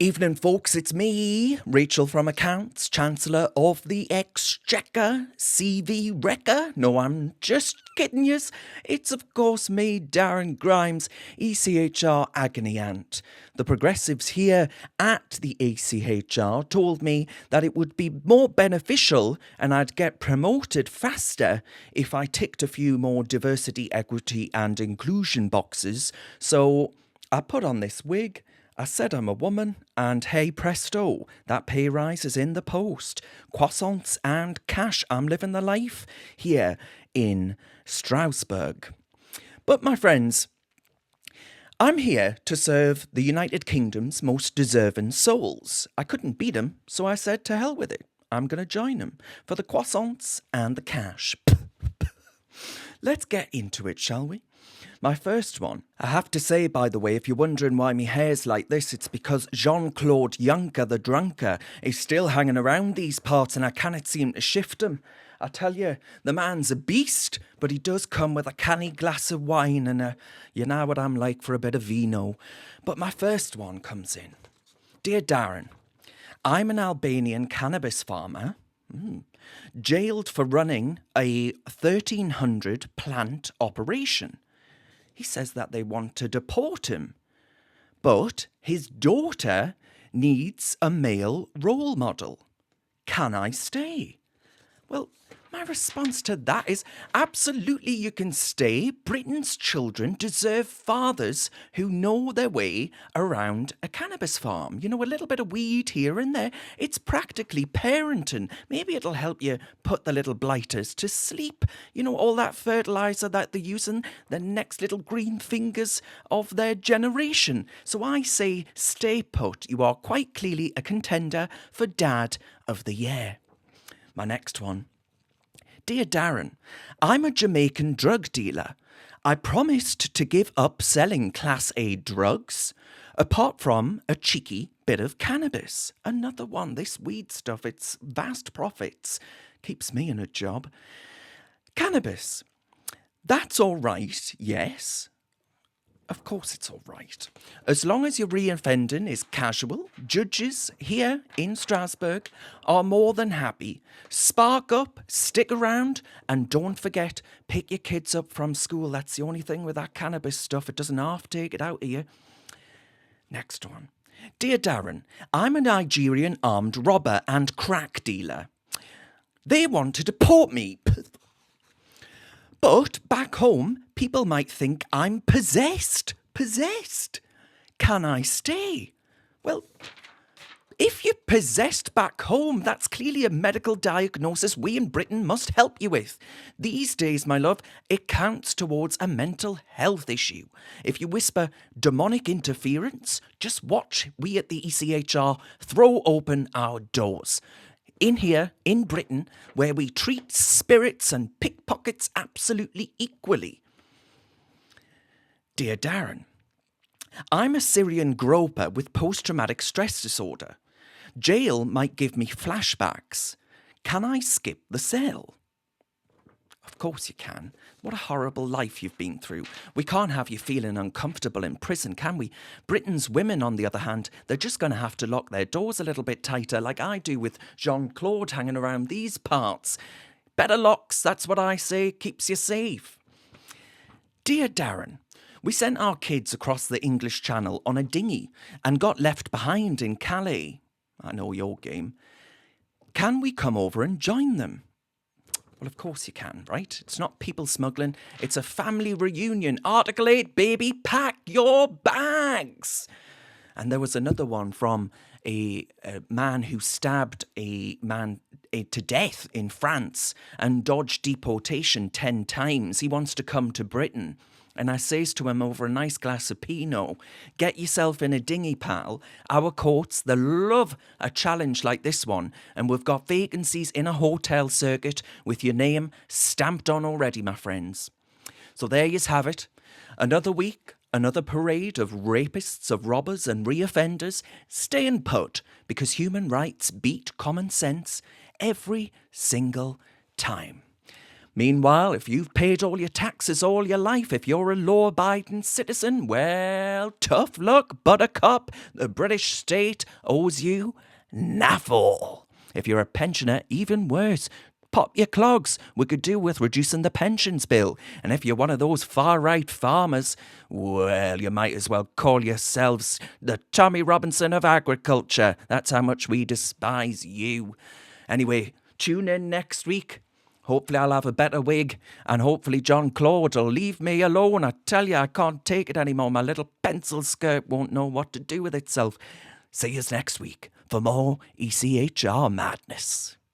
Evening, folks. It's me, Rachel from Accounts, Chancellor of the Exchequer, CV Wrecker. No, I'm just kidding yous. It's, of course, me, Darren Grimes, ECHR Agony Ant. The progressives here at the ECHR told me that it would be more beneficial and I'd get promoted faster if I ticked a few more diversity, equity, and inclusion boxes. So I put on this wig. I said I'm a woman, and hey presto, that pay rise is in the post. Croissants and cash, I'm living the life here in Strasbourg. But my friends, I'm here to serve the United Kingdom's most deserving souls. I couldn't beat 'em, so I said to hell with it. I'm going to join 'em for the croissants and the cash. Let's get into it, shall we? My first one. I have to say, by the way, if you're wondering why my hair's like this, it's because Jean-Claude Juncker, the drunker, is still hanging around these parts and I cannot seem to shift him. I tell you, the man's a beast, but he does come with a canny glass of wine and you know what I'm like for a bit of vino. But my first one comes in. Dear Darren, I'm an Albanian cannabis farmer. Jailed for running a 1,300 plant operation. He says that they want to deport him. But his daughter needs a male role model. Can I stay? Well, my response to that is absolutely you can stay. Britain's children deserve fathers who know their way around a cannabis farm. You know, a little bit of weed here and there. It's practically parenting. Maybe it'll help you put the little blighters to sleep. You know, all that fertilizer that they're using, the next little green fingers of their generation. So I say stay put. You are quite clearly a contender for Dad of the Year. My next one. Dear Darren, I'm a Jamaican drug dealer. I promised to give up selling Class A drugs, apart from a cheeky bit of cannabis. Another one, this weed stuff, it's vast profits. Keeps me in a job. Cannabis. That's all right, yes. Of course it's all right. As long as your reoffending is casual, judges here in Strasbourg are more than happy. Spark up, stick around, and don't forget, pick your kids up from school. That's the only thing with that cannabis stuff. It doesn't half take it out of you. Next one. Dear Darren, I'm a Nigerian armed robber and crack dealer. They want to deport me. But back home, people might think I'm possessed. Possessed. Can I stay? Well, if you're possessed back home, that's clearly a medical diagnosis we in Britain must help you with. These days, my love, it counts towards a mental health issue. If you whisper demonic interference, just watch we at the ECHR throw open our doors. In here, in Britain, where we treat spirits and pickpockets absolutely equally. Dear Darren, I'm a Syrian groper with post-traumatic stress disorder. Jail might give me flashbacks. Can I skip the cell? Of course you can. What a horrible life you've been through. We can't have you feeling uncomfortable in prison, can we? Britain's women, on the other hand, they're just going to have to lock their doors a little bit tighter, like I do with Jean-Claude hanging around these parts. Better locks, that's what I say, keeps you safe. Dear Darren, we sent our kids across the English Channel on a dinghy and got left behind in Calais. I know your game. Can we come over and join them? Well, of course you can, right? It's not people smuggling. It's a family reunion. Article 8, baby, pack your bags. And there was another one from a man who stabbed a man to death in France and dodged deportation 10 times. He wants to come to Britain. And I says to him over a nice glass of Pinot, get yourself in a dinghy, pal. Our courts, they love a challenge like this one. And we've got vacancies in a hotel circuit with your name stamped on already, my friends. So there you have it. Another week, another parade of rapists, of robbers and reoffenders staying put because human rights beat common sense every single time. Meanwhile, if you've paid all your taxes all your life, if you're a law-abiding citizen, well, tough luck, buttercup. The British state owes you naffle. If you're a pensioner, even worse. Pop your clogs. We could do with reducing the pensions bill. And if you're one of those far-right farmers, well, you might as well call yourselves the Tommy Robinson of agriculture. That's how much we despise you. Anyway, tune in next week. Hopefully I'll have a better wig, and hopefully John Claude will leave me alone. I tell you, I can't take it anymore. My little pencil skirt won't know what to do with itself. See you next week for more ECHR madness.